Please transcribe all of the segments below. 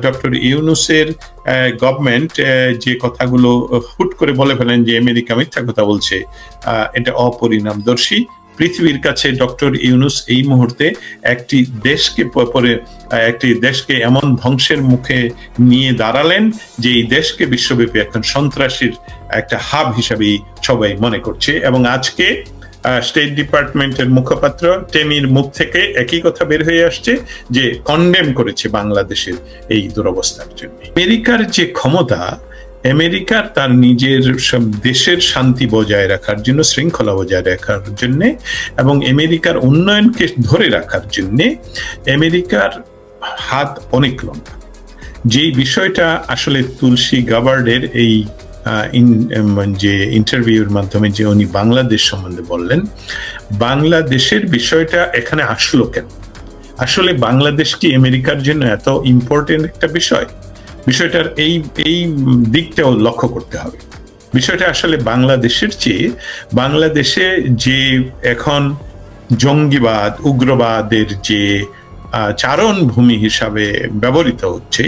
Doctor ইউনূসের government যে কথাগুলো হুট করে বলে ফেলেন যে আমেরিকা মিথ্যা কথা বলছে, এটা অপরিণামদর্শী। পৃথিবীর কাছে ডক্টর ইউনূস এই মুহূর্তে একটি দেশকে এমন ধ্বংসের মুখে নিয়ে দাঁড়ালেন যে এই দেশকে বিশ্বব্যাপী এখন সন্ত্রাসীর একটা হাব হিসাবেই সবাই মনে করছে। এবং আজকে স্টেট ডিপার্টমেন্টের মুখপাত্র টেমির মুখ থেকে একই কথা বের হয়ে আসছে যে কন্ডেম করেছে বাংলাদেশের এই দুরবস্থার জন্য। আমেরিকার যে ক্ষমতা, আমেরিকার তার নিজের সব দেশের শান্তি বজায় রাখার জন্য, শৃঙ্খলা বজায় রাখার জন্য এবং আমেরিকার উন্নয়নকে ধরে রাখার জন্য আমেরিকার হাত অনেক লম্বা। যেই বিষয়টা আসলে তুলসী গাবার্ডের এই যে ইন্টারভিউর মাধ্যমে যে উনি বাংলাদেশ সম্বন্ধে বললেন, বাংলাদেশের বিষয়টা এখানে আসলো কেন? আসলে বাংলাদেশ কি আমেরিকার জন্য এত ইম্পর্টেন্ট একটা বিষয়? বিষয়টার এই দিকটাও লক্ষ্য করতে হবে। বিষয়টা আসলে বাংলাদেশের চেয়ে, বাংলাদেশে যে এখন জঙ্গিবাদ, উগ্রবাদের যে চারণভূমি হিসাবে ব্যবহৃত হচ্ছে,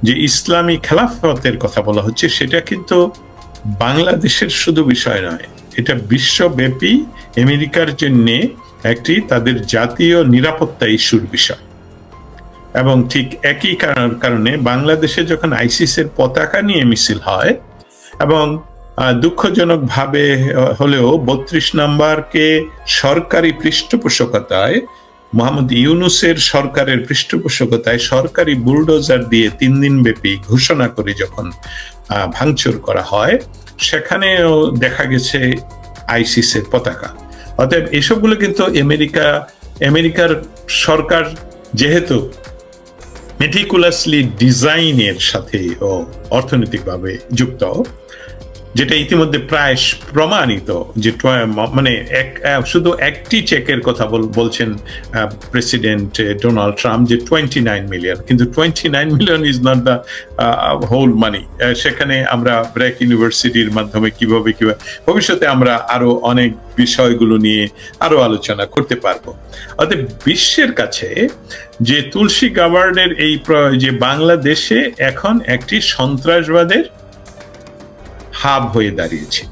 যে ইসলামী খেলাফতের কথা বলা হচ্ছে, সেটা কিন্তু বাংলাদেশের শুধু বিষয় নয়, এটা বিশ্বব্যাপী আমেরিকার জন্য একটি তাদের জাতীয় নিরাপত্তা ইস্যুর বিষয়। এবং ঠিক একই কারণে বাংলাদেশে যখন আইসিসের পতাকা নিয়ে মিছিল হয় এবং দুঃখজনক ভাবে হলেও ৩২ নম্বরকে সরকারি পৃষ্ঠপোষকতায়, মোহাম্মদ ইউনূসের সরকারের পৃষ্ঠপোষকতায় সরকারি বুলডোজার দিয়ে ৩ দিন ব্যাপী ঘোষণা করে যখন ভাঙচুর করা হয়, সেখানেও দেখা গেছে আইসিসের পতাকা। অতএব এসবগুলো কিন্তু আমেরিকার সরকার যেহেতু মেটিকুলাসলি ডিজাইনের সাথে ও অর্থনৈতিকভাবে যুক্ত, যেটা ইতিমধ্যে প্রায় প্রমাণিত, যে মানে শুধু একটি চেকের কথা বলছেন প্রেসিডেন্ট ডোনাল্ড ট্রাম্প, যে 29 মিলিয়ন, কিন্তু 29 million is not the whole money. সেখানে আমরা ব্র্যাক ইউনিভার্সিটির মাধ্যমে কিভাবে ভবিষ্যতে আমরা আরো অনেক বিষয়গুলো নিয়ে আরো আলোচনা করতে পারবো। অর্থাৎ বিশ্বের কাছে যে তুলসী গাবার্ডের এই যে বাংলাদেশে এখন একটি সন্ত্রাসবাদের হাব হয়ে দাঁড়িয়েছে।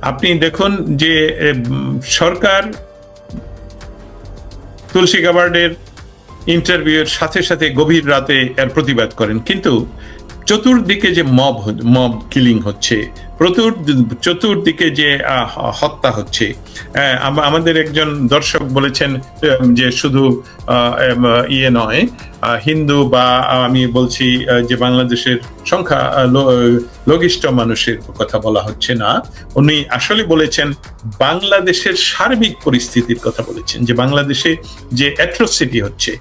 আপনি দেখুন যে সরকার তুলসী গাবার্ডের ইন্টারভিউয়ের সাথে সাথে গভীর রাতে এর প্রতিবাদ করেন, কিন্তু চতুর্দিকে যে মব কিলিং হচ্ছে, চতুর্দিকে যে হত্যা হচ্ছে, আমাদের একজন দর্শক বলেছেন যে শুধু ইয়ে নয়, হিন্দু বা আমি বলছি যে বাংলাদেশের সংখ্যা লঘিষ্ঠ মানুষের কথা বলা হচ্ছে না, উনি আসলে বলেছেন বাংলাদেশের সার্বিক পরিস্থিতির কথা বলেছেন, যে বাংলাদেশে যে অ্যাট্রোসিটি হচ্ছে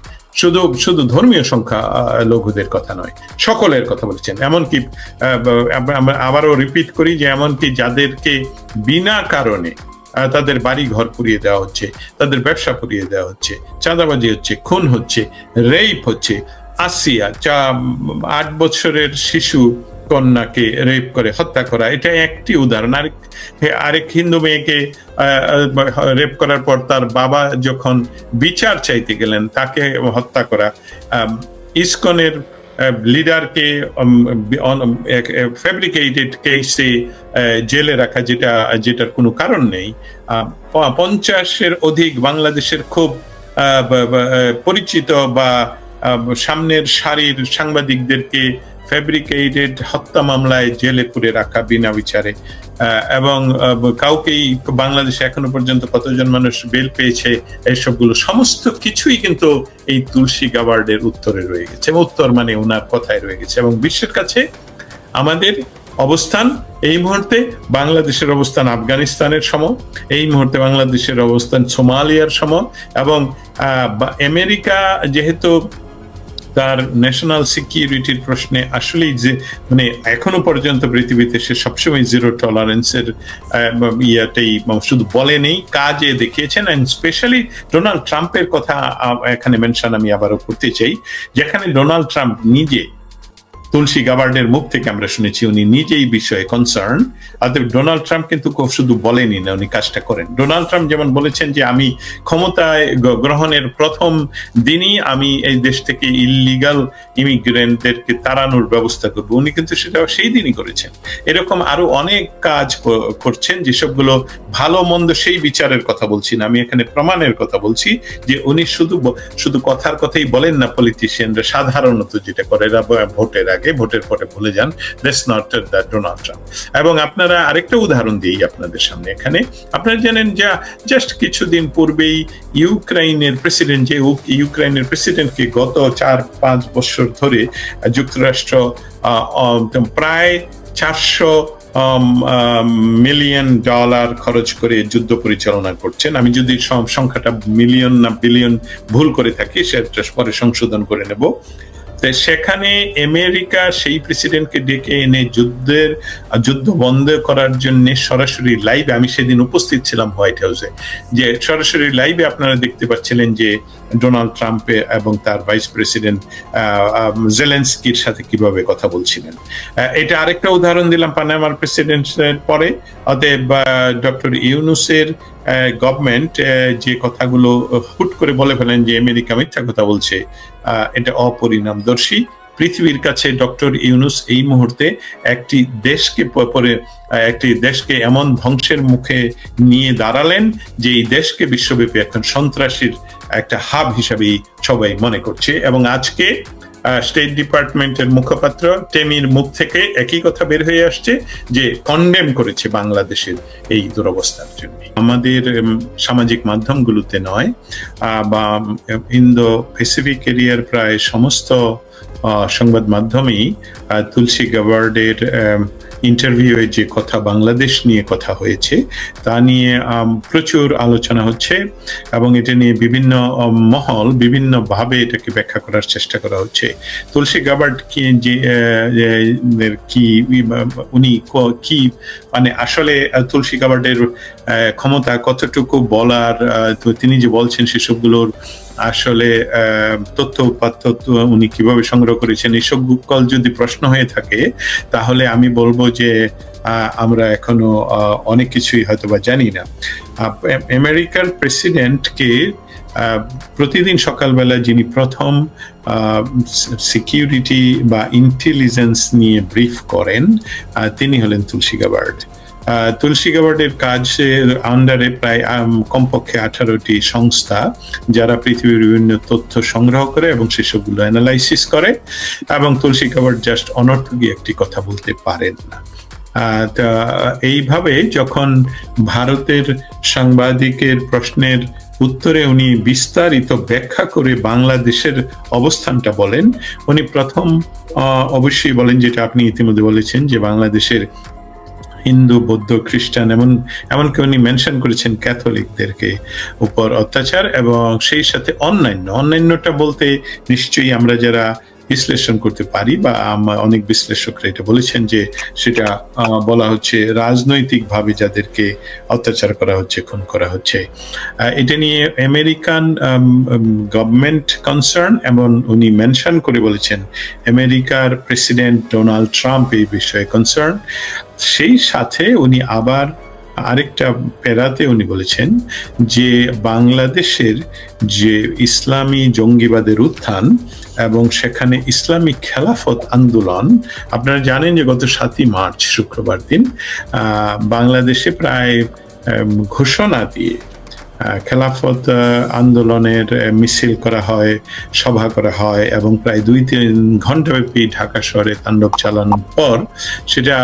শুধু ধর্মীয় সংখ্যা লঘুদের কথা নয়, সকলের কথা বলেছেন। এমনকি আবারও রিপিট করি যে এমনকি যাদেরকে বিনা কারণে তাদের বাড়ি ঘর পুড়িয়ে দেওয়া হচ্ছে, তাদের ব্যবসা পুড়িয়ে দেওয়া হচ্ছে, চাঁদাবাজি হচ্ছে, খুন হচ্ছে, রেপ হচ্ছে। আসিয়া 8 বছরের শিশু কন্যাকে রেপ করে হত্যা করা, এটা একটি উদাহরণ। আরেক হিন্দু মেয়েকে রেপ করার পর তার বাবা যখন বিচার চাইতে গেলেন, তাকে হত্যা করা। ইসকনের লিডারকে ফ্যাব্রিকেটেড কেসে জেলে রাখা, যেটার কোনো কারণ নেই। 50-এর অধিক বাংলাদেশের খুব পরিচিত বা সামনের সারির সাংবাদিকদেরকে ফ্যাব্রিকেটেড হত্যা মামলায় জেলে পুরে রাখা বিনা বিচারে। এবং কাউকেই বাংলাদেশে এখনো পর্যন্ত কতজন মানুষ বেল পেয়েছে, এসবগুলো সমস্ত কিছুই কিন্তু এই তুলসী গাবার্ডের উত্তরে রয়ে গেছে, উত্তর মানে ওনার কথায় রয়ে গেছে। এবং বিশ্বের কাছে আমাদের অবস্থান এই মুহূর্তে, বাংলাদেশের অবস্থান আফগানিস্তানের সম, এই মুহূর্তে বাংলাদেশের অবস্থান সোমালিয়ার সম। এবং আমেরিকা যেহেতু তার ন্যাশনাল সিকিউরিটির প্রশ্নে আসলেই যে মানে এখনো পর্যন্ত পৃথিবীতে সে সবসময় জিরো টলারেন্সের ইয়াটাই শুধু বলেনি, কাজে দেখিয়েছেন। অ্যান্ড স্পেশালি ডোনাল্ড ট্রাম্পের কথা এখানে মেনশন আমি আবারও করতে চাই, যেখানে ডোনাল্ড ট্রাম্প নিজে তুলসী গাবার্ডের মুখ থেকে আমরা শুনেছি উনি নিজেই বিষয়ে কনসার্ন। অতএব ডোনাল্ড ট্রাম্প কিন্তু শুধু বলেনি না, উনি কাজটা করেন। ডোনাল্ড ট্রাম্প যেমন বলেছেন যে আমি ক্ষমতায় গ্রহণের প্রথম দিনই আমি এই দেশ থেকে ইললিগাল ইমিগ্রেন্টদেরকে তাড়ানোর ব্যবস্থা করব, উনি কিন্তু সেটা সেই দিনই করেছেন। এরকম আরো অনেক কাজ করছেন, যেসবগুলো ভালো মন্দ সেই বিচারের কথা বলছি না, আমি এখানে প্রমাণের কথা বলছি যে উনি শুধু কথার কথাই বলেন না। পলিটিশিয়ানরা সাধারণত যেটা করে ভোটের আগে, ভোটের পরে ভুলে যান। That's not the Donald Trump. এবং আপনারা আরেকটা উদাহরণ দিই আপনাদের সামনে। এখানে আপনারা জানেন যে জাস্ট কিছুদিন পূর্বেই ইউক্রেনের প্রেসিডেন্টকে গত 4-5 বছর ধরে যুক্তরাষ্ট্র প্রায় 400 মিলিয়ন ডলার খরচ করে যুদ্ধ পরিচালনা করছেন। আমি যদি সংখ্যাটা মিলিয়ন না বিলিয়ন ভুল করে থাকি সেটা পরে সংশোধন করে নেব। সেখানে আমেরিকা সেই প্রেসিডেন্টকে ডেকে এনে যুদ্ধ বন্ধ করার জন্য সরাসরি লাইভে, আমি সেদিন উপস্থিত ছিলাম হোয়াইট হাউসে, যে সরাসরি লাইভে আপনারা দেখতে পাচ্ছিলেন যে ডোনাল্ড ট্রাম্প এবং তার ভাইস প্রেসিডেন্ট জেলেনস্কির সাথে কিভাবে কথা বলছিলেন। এটা আরেকটা উদাহরণ দিলাম পানামার প্রেসিডেন্টের পরে। অতএব ডক্টর ইউনুসের গভর্নমেন্ট যে কথাগুলো হুট করে বলে ফেলেন যে আমেরিকা মিথ্যা কথা বলছে, এটা অপরিণামদর্শী। পৃথিবীর কাছে ডক্টর ইউনুস এই মুহূর্তে একটি দেশকে এমন ধ্বংসের মুখে নিয়ে দাঁড়ালেন যে এই দেশকে বিশ্বব্যাপী এখন সন্ত্রাসীর একটা হাব হিসাবেই সবাই মনে করছে। এবং আজকে স্টেট ডিপার্টমেন্টের মুখপাত্র টেমির মুখ থেকে একই কথা বের হয়ে আসছে যে কন্ডেম করেছে বাংলাদেশের এই দুরবস্থার জন্য। আমাদের সামাজিক মাধ্যমগুলোতে নয় বা ইন্দো প্যাসিফিক এরিয়ার প্রায় সমস্ত সংবাদ মাধ্যমেই তুলসী গাবার্ডের ইন্টারভিউয়ে যে কথা বাংলাদেশ নিয়ে কথা হয়েছে তা নিয়ে প্রচুর আলোচনা হচ্ছে এবং এটা নিয়ে বিভিন্ন মহল বিভিন্নভাবে এটাকে ব্যাখ্যা করার চেষ্টা করা হচ্ছে। তুলসী গাবার্ড উনি কি মানে আসলে তুলসী গাবার্ডের ক্ষমতা কতটুকু বলার, তিনি যে বলছেন সেসবগুলোর আসলে তথ্য উপাত্ত উনি কিভাবে সংগ্রহ করেছেন, এইসব যদি প্রশ্ন হয়ে থাকে তাহলে আমি বলবো যে আমরা এখনো অনেক কিছুই হয়তো বা জানি না। আমেরিকার প্রেসিডেন্টকে প্রতিদিন সকালবেলা যিনি প্রথম সিকিউরিটি বা ইন্টেলিজেন্স নিয়ে ব্রিফ করেন তিনি হলেন তুলসী গাবার্ড। তুলসী গাবার্ডের কাজের আন্ডারে প্রায় কমপক্ষে 18টি সংস্থা যারা পৃথিবীর বিভিন্ন তথ্য সংগ্রহ করে এবং সেসবগুলো অ্যানালাইসিস করে, এবং তুলসী গাবার্ড জাস্ট অনর্থকী একটি কথা বলতে পারেন না। এইভাবে যখন ভারতের সাংবাদিকের প্রশ্নের উত্তরে উনি বিস্তারিত ব্যাখ্যা করে বাংলাদেশের অবস্থানটা বলেন, উনি প্রথম অবশ্যই বলেন যেটা আপনি ইতিমধ্যে বলেছেন যে বাংলাদেশের হিন্দু, বৌদ্ধ, খ্রিস্টান এমনকি উনি মেনশন করেছেন ক্যাথলিকদেরকে উপর অত্যাচার, এবং সেই সাথে অন্যান্যটা বলতে নিশ্চয়ই আমরা যারা বিশ্লেষণ করতে পারি বা অনেক বিশ্লেষকরা এটা বলেছেন যে সেটা বলা হচ্ছে রাজনৈতিকভাবে যাদেরকে অত্যাচার করা হচ্ছে, খুন করা হচ্ছে। এটা নিয়ে আমেরিকান গভর্নমেন্ট কনসার্ন, এবং উনি মেনশন করে বলেছেন আমেরিকার প্রেসিডেন্ট ডোনাল্ড ট্রাম্প এই বিষয়ে কনসার্ন। সেই সাথে উনি আবার আরেকটা প্যারাতে উনি বলেছেন যে বাংলাদেশের যে ইসলামী জঙ্গিবাদের উত্থান এবং সেখানে ইসলামিক খেলাফত আন্দোলন, আপনারা জানেন যে গত 7ই মার্চ শুক্রবার দিন বাংলাদেশে প্রায় ঘোষণা দিয়ে খেলাফত আন্দোলনের মিছিল করা হয়, সভা করা হয় এবং প্রায় 2-3 ঘন্টাব্যাপী ঢাকা শহরে তাণ্ডব চালানোর পর সেটা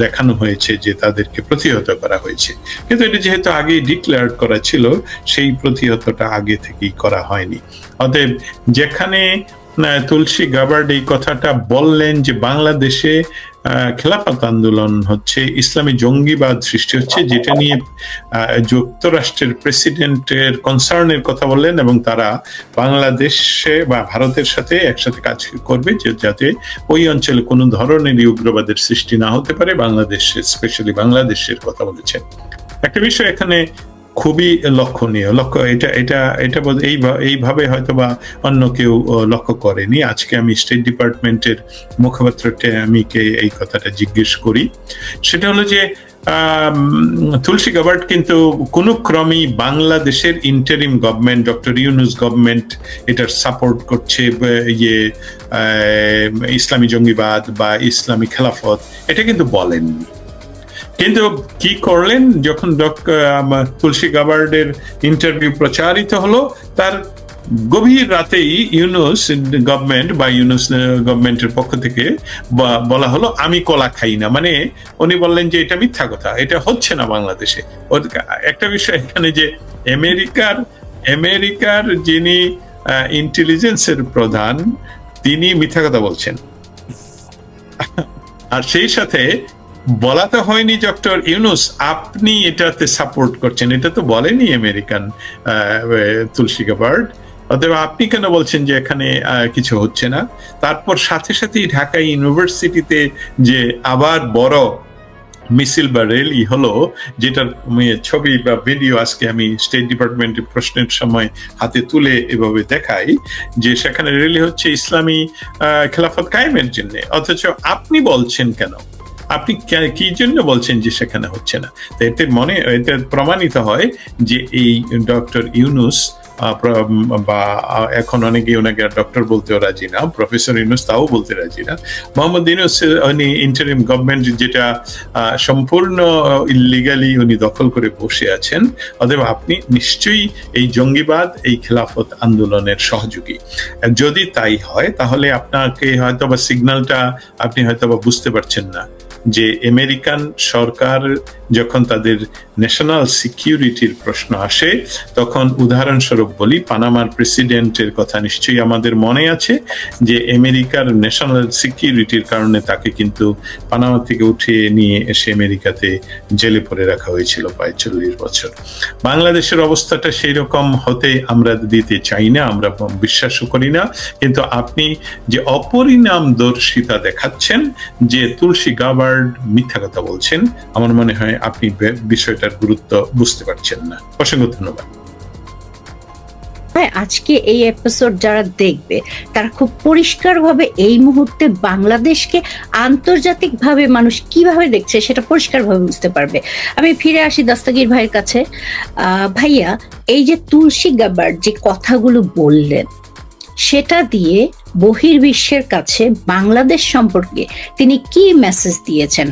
দেখানো হয়েছে যে তাদেরকে প্রতিহত করা হয়েছে। কিন্তু এটা যেহেতু আগে ডিক্লেয়ার করা ছিল, সেই প্রতিহতটা আগে থেকেই করা হয়নি। অতএব যেখানে তুলসী গাবার্ড এই কথাটা বললেন যে বাংলাদেশে খেলাফত আন্দোলন হচ্ছে, ইসলামী জঙ্গিবাদ সৃষ্টি হচ্ছে, যেটা নিয়ে যুক্তরাষ্ট্রের প্রেসিডেন্টের কনসার্নের কথা বললেন এবং তারা বাংলাদেশে বা ভারতের সাথে একসাথে কাজ করবে যাতে ওই অঞ্চলে কোনো ধরনের উগ্রবাদের সৃষ্টি না হতে পারে। বাংলাদেশে স্পেশালি বাংলাদেশের কথা বলেছেন। একটা বিষয় এখানে খুবই লক্ষণীয়। এটা এইভাবে হয়তো বা অন্য কেউ লক্ষ্য করেনি। আজকে আমি স্টেট ডিপার্টমেন্টের মুখপাত্রকে এই কথাটা জিজ্ঞেস করি, সেটা হলো যে তুলসী গাবার্ড কিন্তু কোনো ক্রমেই বাংলাদেশের interim government, doctor Yunus government এটার সাপোর্ট করছে, ইসলামী জঙ্গিবাদ বা ইসলামী খেলাফত, এটা কিন্তু বলেননি। কিন্তু কি করলেন, যখন তুলসী গাবার্ডের ইন্টারভিউ প্রচারিত হলো, তার গভীর রাতেই ইউনূস গভর্নমেন্ট বা ইউনূস গভর্নমেন্টের পক্ষ থেকে বলা হলো আমি কলা খাই না। মানে উনি বললেন যে এটা মিথ্যা কথা, এটা হচ্ছে না বাংলাদেশে। একটা বিষয় এখানে যে আমেরিকার যিনি ইন্টেলিজেন্সের প্রধান, তিনি মিথ্যা কথা বলছেন। আর সেই সাথে বলা তো হয়নি ডক্টর ইউনূস আপনি এটাতে সাপোর্ট করছেন, এটা তো বলেনি আমেরিকান তুলসী গাবার্ড, অতএব আপনি কেন বলছেন যে এখানে কিছু হচ্ছে না? তারপর সাথে সাথেই ঢাকা ইউনিভার্সিটিতে যে আবার বড় মিছিল বা র্যালি হলো, যেটার ছবি বা ভিডিও আজকে আমি স্টেট ডিপার্টমেন্টের প্রশ্নের সময় হাতে তুলে এভাবে দেখাই, যে সেখানে র্যালি হচ্ছে ইসলামী খেলাফত কায়েমের জন্য, অথচ আপনি বলছেন কেন, আপনি কি জন্য বলছেন যে সেখানে হচ্ছে না? এতে প্রমাণিত হয় যে এই ডক্টর ইউনূস বা এখন অনেকে ওনাকে ডক্টর বলতেও রাজি না, প্রফেসর ইউনূস তাও বলতে রাজি না, মোহাম্মদ ইউনূস উনি ইন্টারিম গভর্নমেন্ট যেটা সম্পূর্ণ ইলিগালি উনি দখল করে বসে আছেন, অতএব আপনি নিশ্চয়ই এই জঙ্গিবাদ, এই খেলাফত আন্দোলনের সহযোগী। যদি তাই হয় তাহলে আপনাকে হয়তোবা সিগন্যালটা আপনি হয়তোবা বুঝতে পারছেন না, যে আমেরিকান সরকার যখন তাদের ন্যাশনাল সিকিউরিটির প্রশ্ন আসে, তখন উদাহরণস্বরূপ বলি, পানামার প্রেসিডেন্টের কথা নিশ্চয়ই আমাদের মনে আছে, যে আমেরিকার ন্যাশনাল সিকিউরিটির কারণে তাকে কিন্তু পানামা থেকে উঠিয়ে নিয়ে এসে আমেরিকাতে জেলে পড়ে রাখা হয়েছিল প্রায় 40 বছর। বাংলাদেশের অবস্থাটা সেই রকম হতে আমরা দিতে চাই না, আমরা বিশ্বাসও করি না। কিন্তু আপনি যে অপরিণামদর্শিতা দেখাচ্ছেন, যে তুলসী গাবার্ড মিথ্যা কথা বলছেন, আমার মনে হয় আপনি বিষয়টার গুরুত্ব বুঝতে পারছেন না। অসংখ্য ধন্যবাদ। আজকে এই এপিসোড যারা দেখবে তারা খুব পরিষ্কারভাবে এই মুহূর্তে বাংলাদেশকে আন্তর্জাতিকভাবে মানুষ কিভাবে দেখছে সেটা পরিষ্কারভাবে বুঝতে পারবে। আমি ফিরে আসি দস্তগীর ভাইয়ের কাছে। ভাইয়া, এই যে তুলসী গাবার্ড যে কথাগুলো বললেন, সেটা দিয়ে বহির্বিশ্বের কাছে বাংলাদেশ সম্পর্কে তিনি কি মেসেজ দিয়েছেন,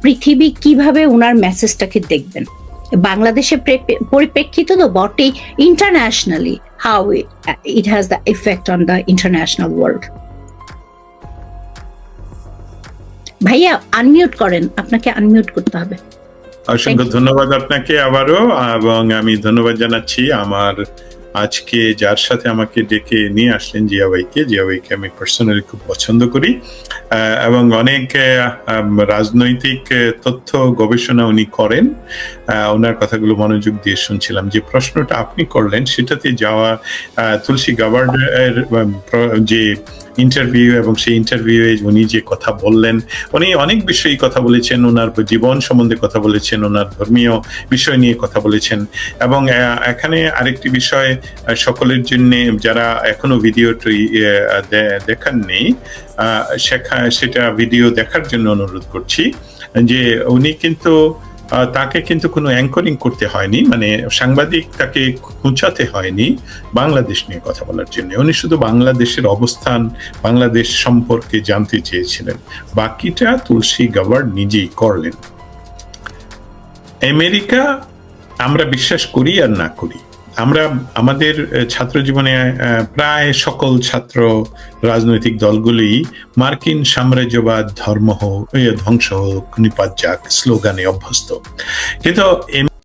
পৃথিবী কিভাবে ওনার মেসেজটাকে দেখবেন, বাংলাদেশের পরিপ্রেক্ষিত তো বটেই, internationally how it has the effect on the international world. ভাইয়া আনমিউট করেন, আপনাকে আনমিউট করতে হবে। অসংখ্য ধন্যবাদ আপনাকে আবারও, এবং আমি ধন্যবাদ জানাচ্ছি আমার আজকে যার সাথে আমাকে ডেকে নিয়ে আসলেন, জিয়া ভাইকে আমি পার্সোনালি খুব পছন্দ করি, এবং অনেক রাজনৈতিক তথ্য গবেষণা উনি করেন। ওনার কথাগুলো মনোযোগ দিয়ে শুনছিলাম। যে প্রশ্নটা আপনি করলেন সেটাতে যাওয়া, তুলসী গাবার্ডের যে ইন্টারভিউ, এবং সেই ইন্টারভিউয়ে উনি যে কথা বললেন, উনি অনেক বিষয়ে কথা বলেছেন, ওনার জীবন সম্বন্ধে কথা বলেছেন, ওনার ধর্মীয় বিষয় নিয়ে কথা বলেছেন। এবং এখানে আরেকটি বিষয় সকলের জন্য, যারা এখনো ভিডিওটি দেখাননি, সেটা ভিডিও দেখার জন্য অনুরোধ করছি, যে উনি কিন্তু তাকে কিন্তু কোনো অ্যাঙ্করিং করতে হয়নি, মানে সাংবাদিক তাকে খুঁচাতে হয়নি বাংলাদেশ নিয়ে কথা বলার জন্য। উনি শুধু বাংলাদেশের অবস্থান, বাংলাদেশ সম্পর্কে জানতে চেয়েছিলেন, বাকিটা তুলসী গাবার্ড নিজেই করলেন। আমেরিকা আমরা বিশ্বাস করি আর না করি, আমরা আমাদের ছাত্র জীবনে প্রায় সকল ছাত্র রাজনৈতিক দলগুলি মার্কিন সাম্রাজ্যবাদ, ধর্ম হোক, ধ্বংস হোক, নিপাত যাক স্লোগানে অভ্যস্ত। কিন্তু